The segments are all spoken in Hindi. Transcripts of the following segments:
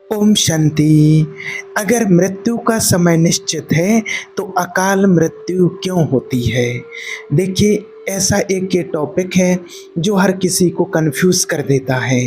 ओम शांति। अगर मृत्यु का समय निश्चित है तो अकाल मृत्यु क्यों होती है? देखिए, ऐसा एक ये टॉपिक है जो हर किसी को कंफ्यूज कर देता है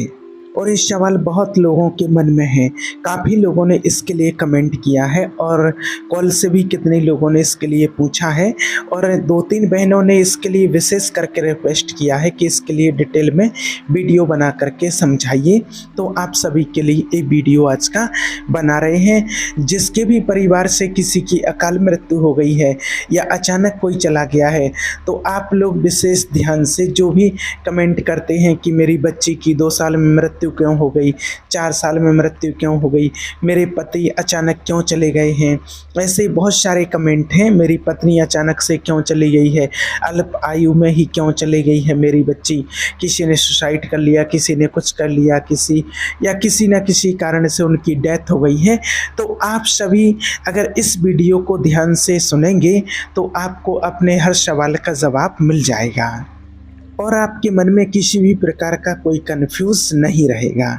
और ये सवाल बहुत लोगों के मन में है। काफ़ी लोगों ने इसके लिए कमेंट किया है और कॉल से भी कितने लोगों ने इसके लिए पूछा है और 2-3 बहनों ने इसके लिए विशेष करके रिक्वेस्ट किया है कि इसके लिए डिटेल में वीडियो बना करके समझाइए। तो आप सभी के लिए ये वीडियो आज का बना रहे हैं। जिसके भी परिवार से किसी की अकाल मृत्यु हो गई है या अचानक कोई चला गया है, तो आप लोग विशेष ध्यान से जो भी कमेंट करते हैं कि मेरी बच्ची की 2 साल में मृत्यु क्यों हो गई, 4 साल में मृत्यु क्यों हो गई, मेरे पति अचानक क्यों चले गए हैं, ऐसे बहुत सारे कमेंट हैं। मेरी पत्नी अचानक से क्यों चली गई है, अल्प आयु में ही क्यों चली गई है मेरी बच्ची, किसी ने सुसाइड कर लिया, किसी ने कुछ कर लिया, किसी न किसी कारण से उनकी डेथ हो गई है। तो आप सभी अगर इस वीडियो को ध्यान से सुनेंगे तो आपको अपने हर सवाल का जवाब मिल जाएगा और आपके मन में किसी भी प्रकार का कोई कंफ्यूज नहीं रहेगा।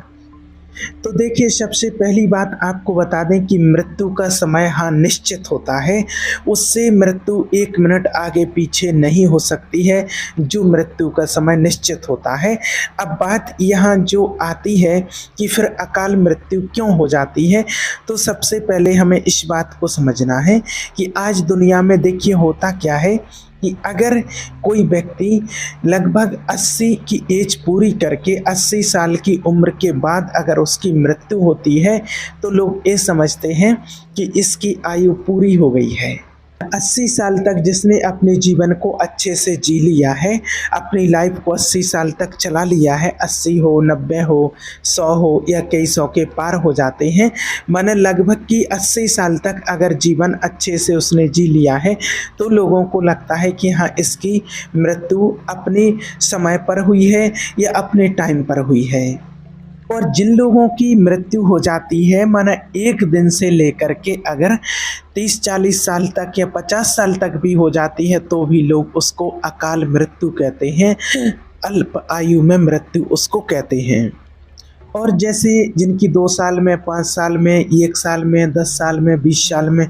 तो देखिए, सबसे पहली बात आपको बता दें कि मृत्यु का समय निश्चित होता है। उससे मृत्यु 1 मिनट आगे पीछे नहीं हो सकती है, जो मृत्यु का समय निश्चित होता है। अब बात यहाँ जो आती है कि फिर अकाल मृत्यु क्यों हो जाती है, तो सबसे पहले हमें इस बात को समझना है कि आज दुनिया में देखिए होता क्या है कि अगर कोई व्यक्ति लगभग 80 की एज पूरी करके 80 साल की उम्र के बाद अगर उसकी मृत्यु होती है तो लोग ये समझते हैं कि इसकी आयु पूरी हो गई है। 80 साल तक जिसने अपने जीवन को अच्छे से जी लिया है, अपनी लाइफ को 80 साल तक चला लिया है, 80 हो, 90 हो, 100 हो या कई 100 के पार हो जाते हैं, माने लगभग कि 80 साल तक अगर जीवन अच्छे से उसने जी लिया है तो लोगों को लगता है कि हाँ, इसकी मृत्यु अपने समय पर हुई है या अपने टाइम पर हुई है। और जिन लोगों की मृत्यु हो जाती है, माना 1 दिन से लेकर के अगर 30-40 साल तक या 50 साल तक भी हो जाती है तो भी लोग उसको अकाल मृत्यु कहते हैं, अल्प आयु में मृत्यु उसको कहते हैं। और जैसे जिनकी 2 साल में, 5 साल में, 1 साल में, 10 साल में, 20 साल में,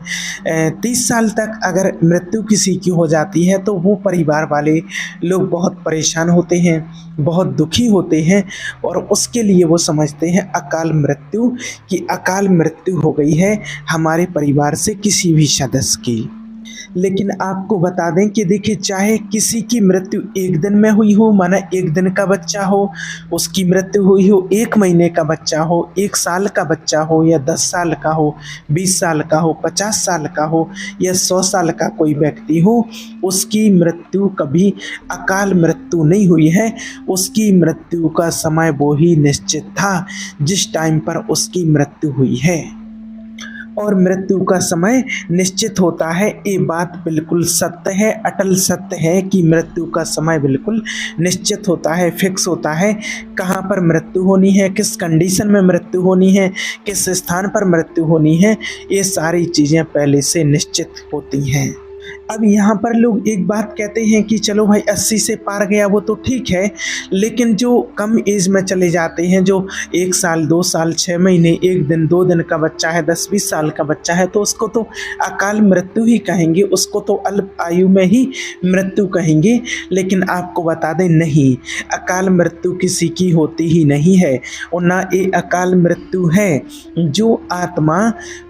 30 साल तक अगर मृत्यु किसी की हो जाती है तो वो परिवार वाले लोग बहुत परेशान होते हैं, बहुत दुखी होते हैं और उसके लिए वो समझते हैं अकाल मृत्यु कि अकाल मृत्यु हो गई है हमारे परिवार से किसी भी सदस्य की। लेकिन आपको बता दें कि देखिए, चाहे किसी की मृत्यु 1 दिन में हुई हो, माना 1 दिन का बच्चा हो, उसकी मृत्यु हुई हो, 1 महीने का बच्चा हो, 1 साल का बच्चा हो या 10 साल का हो, 20 साल का हो, 50 साल का हो या 100 साल का कोई व्यक्ति हो, उसकी मृत्यु कभी अकाल मृत्यु नहीं हुई है। उसकी मृत्यु का समय वो ही निश्चित था जिस टाइम पर उसकी मृत्यु हुई है और मृत्यु का समय निश्चित होता है। ये बात बिल्कुल सत्य है, अटल सत्य है कि मृत्यु का समय बिल्कुल निश्चित होता है, फिक्स होता है। कहाँ पर मृत्यु होनी है, किस कंडीशन में मृत्यु होनी है, किस स्थान पर मृत्यु होनी है, ये सारी चीज़ें पहले से निश्चित होती हैं। अब यहाँ पर लोग एक बात कहते हैं कि चलो भाई 80 से पार गया वो तो ठीक है, लेकिन जो कम एज में चले जाते हैं, जो 1 साल, 2 साल, 6 महीने, 1 दिन, 2 दिन का बच्चा है, 10-20 साल का बच्चा है, तो उसको तो अकाल मृत्यु ही कहेंगे, उसको तो अल्प आयु में ही मृत्यु कहेंगे। लेकिन आपको बता दें, नहीं, अकाल मृत्यु किसी की होती ही नहीं है और ना ये अकाल मृत्यु है। जो आत्मा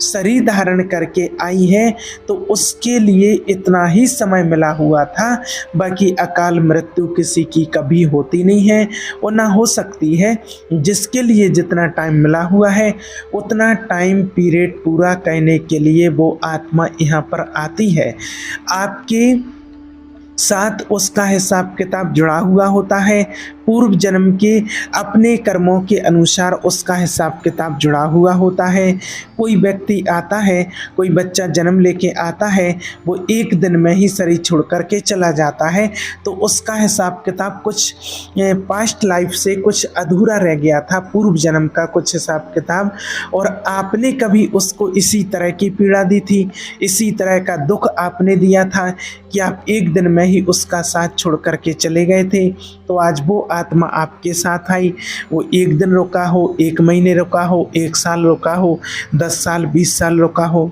शरीर धारण करके आई है तो उसके लिए इतना ही समय मिला हुआ था, बाकी अकाल मृत्यु किसी की कभी होती नहीं है और ना हो सकती है। जिसके लिए जितना टाइम मिला हुआ है उतना टाइम पीरियड पूरा करने के लिए वो आत्मा यहाँ पर आती है। आपके साथ उसका हिसाब किताब जुड़ा हुआ होता है, पूर्व जन्म के अपने कर्मों के अनुसार उसका हिसाब किताब जुड़ा हुआ होता है। कोई व्यक्ति आता है, कोई बच्चा जन्म लेके आता है, वो 1 दिन में ही शरीर छोड़ करके चला जाता है, तो उसका हिसाब किताब कुछ पास्ट लाइफ से कुछ अधूरा रह गया था, पूर्व जन्म का कुछ हिसाब किताब, और आपने कभी उसको इसी तरह की पीड़ा दी थी, इसी तरह का दुख आपने दिया था कि आप 1 दिन में ही उसका साथ छोड़ कर के चले गए थे, तो आज वो आत्मा आपके साथ आई। वो 1 दिन रुका हो, 1 महीने रुका हो, 1 साल रुका हो, 10 साल, 20 साल रुका हो,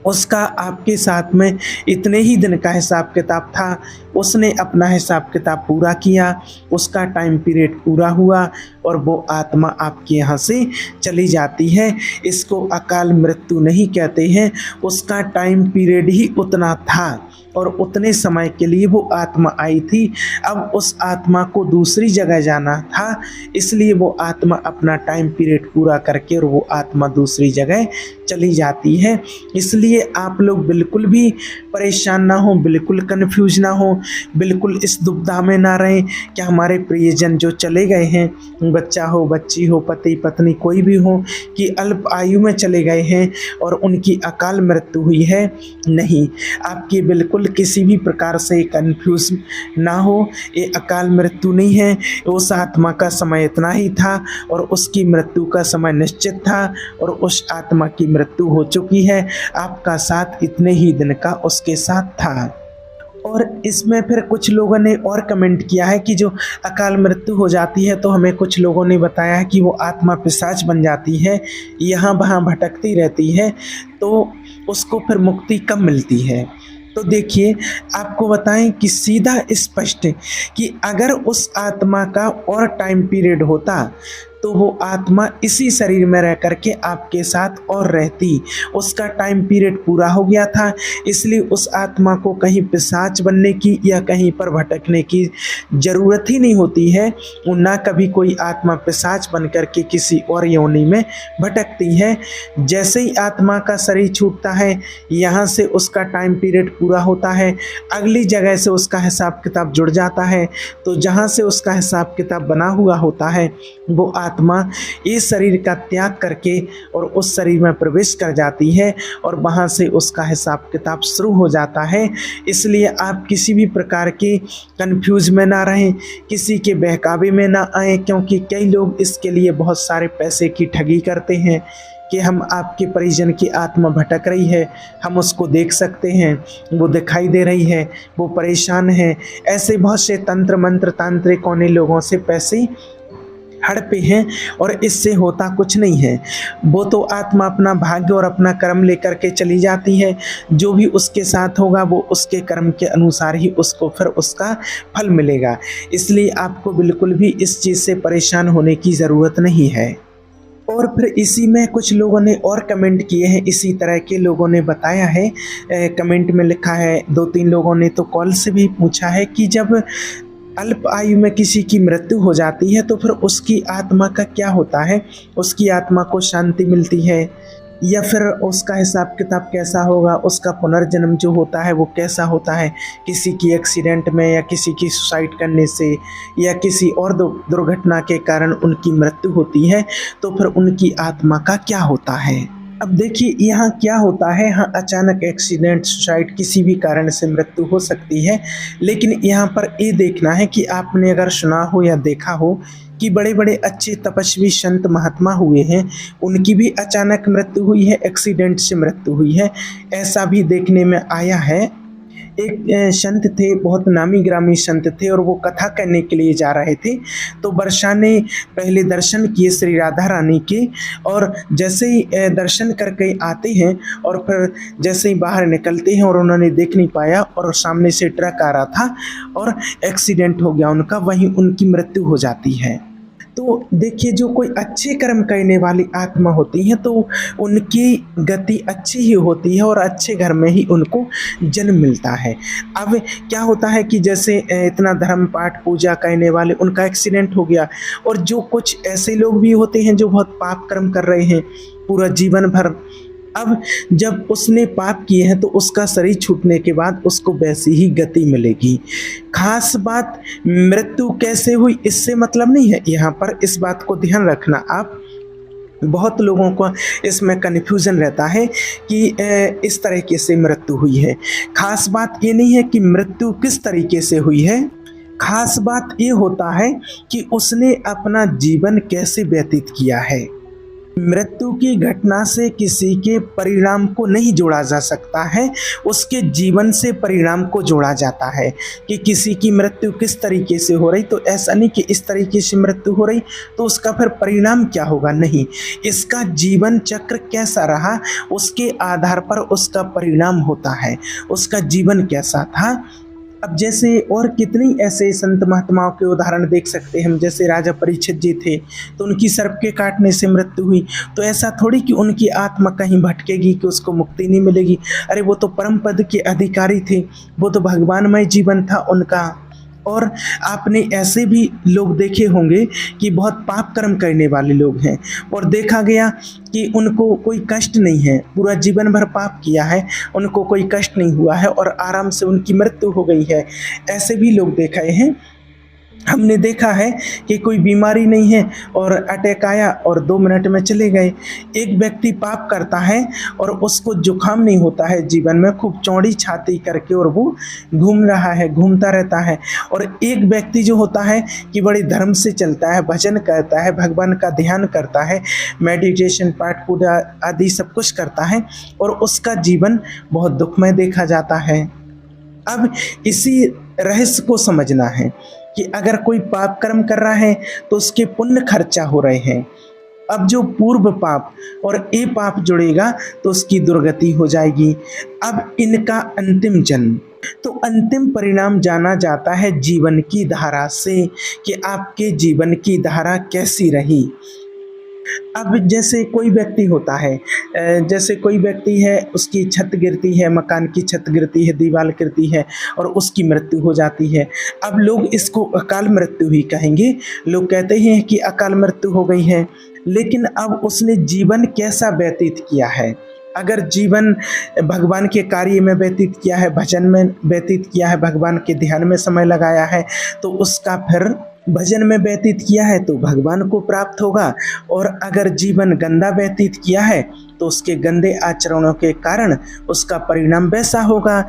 उसका आपके साथ में इतने ही दिन का हिसाब किताब था। उसने अपना हिसाब किताब पूरा किया, उसका टाइम पीरियड पूरा हुआ और वो आत्मा आपके यहाँ से चली जाती है। इसको अकाल मृत्यु नहीं कहते हैं, उसका टाइम पीरियड ही उतना था और उतने समय के लिए वो आत्मा आई थी। अब उस आत्मा को दूसरी जगह जाना था, इसलिए वो आत्मा अपना टाइम पीरियड पूरा करके और वो आत्मा दूसरी जगह चली जाती है। इसलिए आप लोग बिल्कुल भी परेशान ना हो, बिल्कुल कन्फ्यूज ना हो, बिल्कुल इस दुविधा में ना रहें कि हमारे प्रियजन जो चले गए हैं, बच्चा हो, बच्ची हो, पति पत्नी कोई भी हो, कि अल्प आयु में चले गए हैं और उनकी अकाल मृत्यु हुई है। नहीं, आपकी बिल्कुल किसी भी प्रकार से कन्फ्यूज ना हो, ये अकाल मृत्यु नहीं है। उस आत्मा का समय इतना ही था और उसकी मृत्यु का समय निश्चित था और उस आत्मा की मृत्यु हो चुकी है। आपका साथ इतने ही दिन का उसके साथ था। और इसमें फिर कुछ लोगों ने और कमेंट किया है कि जो अकाल मृत्यु हो जाती है तो हमें कुछ लोगों ने बताया है कि वो आत्मा पिशाच बन जाती है, यहाँ वहाँ भटकती रहती है, तो उसको फिर मुक्ति कब मिलती है। तो देखिए, आपको बताएं कि सीधा स्पष्ट कि अगर उस आत्मा का और टाइम पीरियड होता तो वो आत्मा इसी शरीर में रह करके आपके साथ और रहती। उसका टाइम पीरियड पूरा हो गया था, इसलिए उस आत्मा को कहीं पिशाच बनने की या कहीं पर भटकने की ज़रूरत ही नहीं होती है। और ना कभी कोई आत्मा पिशाच बन करके किसी और योनि में भटकती है। जैसे ही आत्मा का शरीर छूटता है, यहाँ से उसका टाइम पीरियड पूरा होता है, अगली जगह से उसका हिसाब किताब जुड़ जाता है। तो जहाँ से उसका हिसाब किताब बना हुआ होता है, वो आत्मा इस शरीर का त्याग करके और उस शरीर में प्रवेश कर जाती है और वहां से उसका हिसाब किताब शुरू हो जाता है। इसलिए आप किसी भी प्रकार के कंफ्यूज में ना रहें, किसी के बहकावे में ना आए, क्योंकि कई लोग इसके लिए बहुत सारे पैसे की ठगी करते हैं कि हम आपके परिजन की आत्मा भटक रही है, हम उसको देख सकते हैं, वो दिखाई दे रही है, वो परेशान है। ऐसे बहुत से तंत्र मंत्र तांत्रिकों ने लोगों से पैसे हड़पे हैं और इससे होता कुछ नहीं है। वो तो आत्मा अपना भाग्य और अपना कर्म लेकर के चली जाती है। जो भी उसके साथ होगा वो उसके कर्म के अनुसार ही उसको फिर उसका फल मिलेगा। इसलिए आपको बिल्कुल भी इस चीज़ से परेशान होने की ज़रूरत नहीं है। और फिर इसी में कुछ लोगों ने और कमेंट किए हैं, इसी तरह के लोगों ने बताया है, कमेंट में लिखा है, 2-3 लोगों ने तो कॉल से भी पूछा है कि जब अल्प आयु में किसी की मृत्यु हो जाती है तो फिर उसकी आत्मा का क्या होता है, उसकी आत्मा को शांति मिलती है या फिर उसका हिसाब किताब कैसा होगा, उसका पुनर्जन्म जो होता है वो कैसा होता है, किसी की एक्सीडेंट में या किसी की सुसाइड करने से या किसी और दुर्घटना के कारण उनकी मृत्यु होती है तो फिर उनकी आत्मा का क्या होता है। अब देखिए, यहाँ क्या होता है, हाँ अचानक एक्सीडेंट, सुसाइड, किसी भी कारण से मृत्यु हो सकती है, लेकिन यहाँ पर ये देखना है कि आपने अगर सुना हो या देखा हो कि बड़े बड़े अच्छे तपस्वी संत महात्मा हुए हैं, उनकी भी अचानक मृत्यु हुई है, एक्सीडेंट से मृत्यु हुई है, ऐसा भी देखने में आया है। एक संत थे, बहुत नामी ग्रामी संत थे और वो कथा करने के लिए जा रहे थे। तो वर्षा ने पहले दर्शन किए श्री राधा रानी के, और जैसे ही दर्शन करके आते हैं और फिर जैसे ही बाहर निकलते हैं और उन्होंने देख नहीं पाया और सामने से ट्रक आ रहा था और एक्सीडेंट हो गया उनका, वहीं उनकी मृत्यु हो जाती है। तो देखिए, जो कोई अच्छे कर्म करने वाली आत्मा होती है तो उनकी गति अच्छी ही होती है और अच्छे घर में ही उनको जन्म मिलता है। अब क्या होता है कि जैसे इतना धर्म पाठ पूजा करने वाले, उनका एक्सीडेंट हो गया, और जो कुछ ऐसे लोग भी होते हैं जो बहुत पाप कर्म कर रहे हैं पूरा जीवन भर, अब जब उसने पाप किए हैं तो उसका शरीर छूटने के बाद उसको वैसी ही गति मिलेगी। खास बात मृत्यु कैसे हुई इससे मतलब नहीं है, यहाँ पर इस बात को ध्यान रखना आप। बहुत लोगों को इसमें कन्फ्यूज़न रहता है कि इस तरीके से मृत्यु हुई है। खास बात ये नहीं है कि मृत्यु किस तरीके से हुई है, खास बात ये होता है कि उसने अपना जीवन कैसे व्यतीत किया है। मृत्यु की घटना से किसी के परिणाम को नहीं जोड़ा जा सकता है, उसके जीवन से परिणाम को जोड़ा जाता है कि किसी की मृत्यु किस तरीके से हो रही, तो ऐसा नहीं कि इस तरीके से मृत्यु हो रही तो उसका फिर परिणाम क्या होगा, नहीं, इसका जीवन चक्र कैसा रहा उसके आधार पर उसका परिणाम होता है, उसका जीवन कैसा था। अब जैसे और कितनी ऐसे संत महात्माओं के उदाहरण देख सकते हैं हम, जैसे राजा परीक्षित जी थे तो उनकी सर्प के काटने से मृत्यु हुई, तो ऐसा थोड़ी कि उनकी आत्मा कहीं भटकेगी कि उसको मुक्ति नहीं मिलेगी। अरे वो तो परम पद के अधिकारी थे, वो तो भगवानमय जीवन था उनका। और आपने ऐसे भी लोग देखे होंगे कि बहुत पाप कर्म करने वाले लोग हैं और देखा गया कि उनको कोई कष्ट नहीं है, पूरा जीवन भर पाप किया है, उनको कोई कष्ट नहीं हुआ है और आराम से उनकी मृत्यु हो गई है। ऐसे भी लोग देखे हैं। हमने देखा है कि कोई बीमारी नहीं है और अटैक आया और 2 मिनट में चले गए। एक व्यक्ति पाप करता है और उसको जुकाम नहीं होता है जीवन में, खूब चौड़ी छाती करके और वो घूम रहा है, घूमता रहता है। और एक व्यक्ति जो होता है कि बड़े धर्म से चलता है, भजन करता है, भगवान का ध्यान करता है, मेडिटेशन पाठ पूजा आदि सब कुछ करता है और उसका जीवन बहुत दुखमय देखा जाता है। अब इसी रहस्य को समझना है कि अगर कोई पाप कर्म कर रहा है तो उसके पुण्य खर्चा हो रहे हैं। अब जो पूर्व पाप और ये पाप जुड़ेगा तो उसकी दुर्गति हो जाएगी। अब इनका अंतिम जन्म, तो अंतिम परिणाम जाना जाता है जीवन की धारा से कि आपके जीवन की धारा कैसी रही। अब जैसे कोई व्यक्ति होता है, जैसे कोई व्यक्ति है, उसकी छत गिरती है, मकान की छत गिरती है, दीवार गिरती है और उसकी मृत्यु हो जाती है। अब लोग इसको अकाल मृत्यु ही कहेंगे, लोग कहते हैं कि अकाल मृत्यु हो गई है। लेकिन अब उसने जीवन कैसा व्यतीत किया है, अगर जीवन भगवान के कार्य में व्यतीत किया है, भजन में व्यतीत किया है, भगवान के ध्यान में समय लगाया है, तो उसका फिर भजन में व्यतीत किया है तो भगवान को प्राप्त होगा। और अगर जीवन गंदा व्यतीत किया है तो उसके गंदे आचरणों के कारण उसका परिणाम वैसा होगा।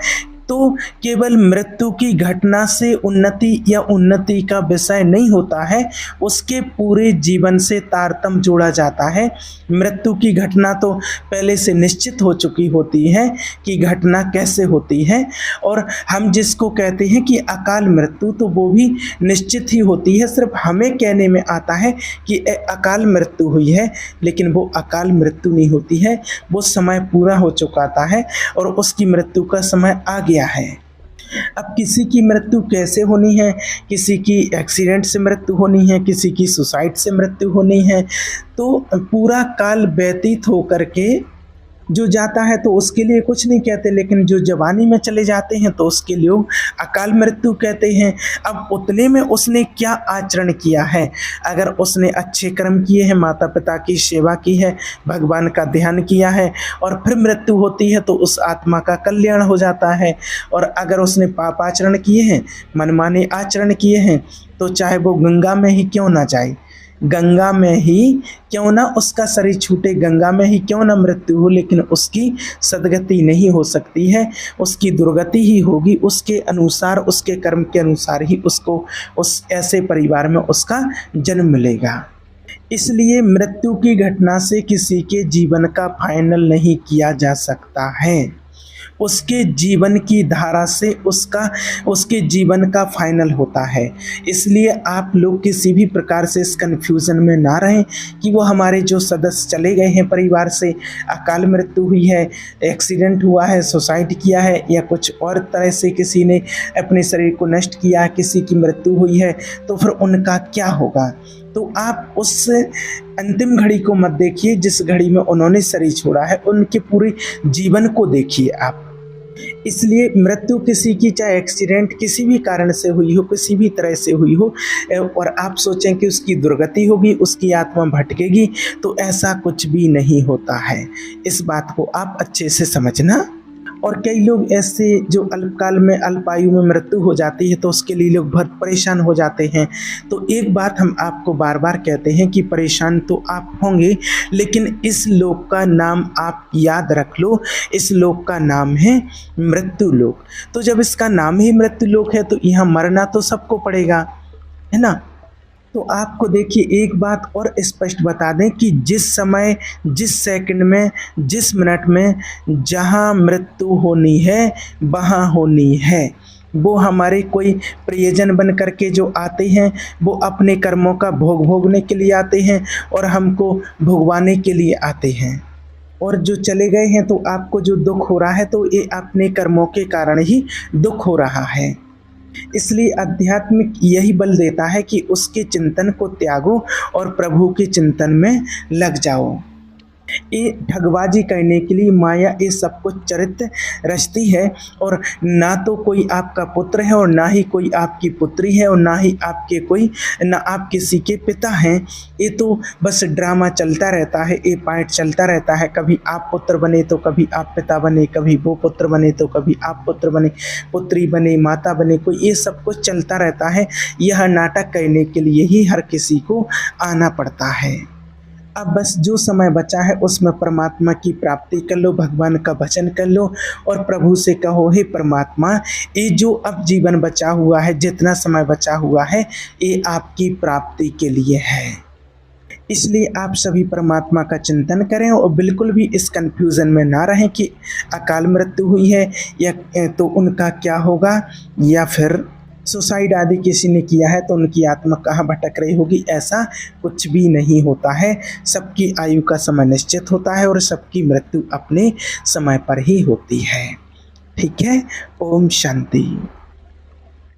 तो केवल मृत्यु की घटना से उन्नति या उन्नति का विषय नहीं होता है, उसके पूरे जीवन से तारतम्य जोड़ा जाता है। मृत्यु की घटना तो पहले से निश्चित हो चुकी होती है कि घटना कैसे होती है, और हम जिसको कहते हैं कि अकाल मृत्यु, तो वो भी निश्चित ही होती है। सिर्फ हमें कहने में आता है कि अकाल मृत्यु हुई है, लेकिन वो अकाल मृत्यु नहीं होती है, वो समय पूरा हो चुका है और उसकी मृत्यु का समय आ गया है। अब किसी की मृत्यु कैसे होनी है, किसी की एक्सीडेंट से मृत्यु होनी है, किसी की सुसाइड से मृत्यु होनी है, तो पूरा काल व्यतीत होकर के जो जाता है तो उसके लिए कुछ नहीं कहते, लेकिन जो जवानी में चले जाते हैं तो उसके लिए अकाल मृत्यु कहते हैं। अब उतने में उसने क्या आचरण किया है, अगर उसने अच्छे कर्म किए हैं, माता पिता की सेवा की है, भगवान का ध्यान किया है और फिर मृत्यु होती है तो उस आत्मा का कल्याण हो जाता है। और अगर उसने पाप आचरण किए हैं, मनमाने आचरण किए हैं, तो चाहे वो गंगा में ही क्यों ना जाए, गंगा में ही क्यों ना उसका शरीर छूटे, गंगा में ही क्यों ना मृत्यु हो, लेकिन उसकी सदगति नहीं हो सकती है, उसकी दुर्गति ही होगी। उसके अनुसार, उसके कर्म के अनुसार ही उसको उस ऐसे परिवार में उसका जन्म मिलेगा। इसलिए मृत्यु की घटना से किसी के जीवन का फाइनल नहीं किया जा सकता है, उसके जीवन की धारा से उसके जीवन का फाइनल होता है। इसलिए आप लोग किसी भी प्रकार से इस कन्फ्यूज़न में ना रहें कि वो हमारे जो सदस्य चले गए हैं परिवार से, अकाल मृत्यु हुई है, एक्सीडेंट हुआ है, सुसाइड किया है, या कुछ और तरह से किसी ने अपने शरीर को नष्ट किया, किसी की मृत्यु हुई है, तो फिर उनका क्या होगा। तो आप उस अंतिम घड़ी को मत देखिए जिस घड़ी में उन्होंने शरीर छोड़ा है, उनके पूरे जीवन को देखिए आप। इसलिए मृत्यु किसी की, चाहे एक्सीडेंट किसी भी कारण से हुई हो, किसी भी तरह से हुई हो, और आप सोचें कि उसकी दुर्गति होगी, उसकी आत्मा भटकेगी, तो ऐसा कुछ भी नहीं होता है। इस बात को आप अच्छे से समझना। और कई लोग ऐसे जो अल्पकाल में, अल्पायु में मृत्यु हो जाती है तो उसके लिए लोग बहुत परेशान हो जाते हैं। तो एक बात हम आपको बार बार कहते हैं कि परेशान तो आप होंगे, लेकिन इस लोक का नाम आप याद रख लो, इस लोक का नाम है मृत्यु लोक। तो जब इसका नाम ही मृत्यु लोक है तो यहाँ मरना तो सबको पड़ेगा, है ना। तो आपको देखिए एक बात और स्पष्ट बता दें कि जिस समय, जिस सेकंड में, जिस मिनट में जहाँ मृत्यु होनी है वहाँ होनी है। वो हमारे कोई प्रियजन बन कर के जो आते हैं, वो अपने कर्मों का भोग भोगने के लिए आते हैं और हमको भुगवाने के लिए आते हैं। और जो चले गए हैं तो आपको जो दुख हो रहा है तो ये अपने कर्मों के कारण ही दुख हो रहा है। इसलिए आध्यात्मिक यही बल देता है कि उसके चिंतन को त्यागो और प्रभु के चिंतन में लग जाओ। ये ठगबाजी करने के लिए माया ये सब कुछ चरित्र रचती है, और ना तो कोई आपका पुत्र है और ना ही कोई आपकी पुत्री है और ना ही आपके कोई, ना आप किसी के पिता हैं। ये तो बस ड्रामा चलता रहता है, ये पार्ट चलता रहता है। कभी आप पुत्र बने तो कभी आप पिता बने, कभी वो पुत्र बने तो कभी आप पुत्र बने, पुत्री बने, माता बने, कोई, ये सब कुछ चलता रहता है। यह नाटक करने के लिए ही हर किसी को आना पड़ता है। अब बस जो समय बचा है उसमें परमात्मा की प्राप्ति कर लो, भगवान का भजन कर लो और प्रभु से कहो, हे परमात्मा, ये जो अब जीवन बचा हुआ है, जितना समय बचा हुआ है, ये आपकी प्राप्ति के लिए है। इसलिए आप सभी परमात्मा का चिंतन करें और बिल्कुल भी इस कन्फ्यूज़न में ना रहें कि अकाल मृत्यु हुई है या तो उनका क्या होगा, या फिर सुसाइड आदि किसी ने किया है तो उनकी आत्मा कहाँ भटक रही होगी। ऐसा कुछ भी नहीं होता है। सबकी आयु का समय निश्चित होता है और सबकी मृत्यु अपने समय पर ही होती है। ठीक है। ओम शांति।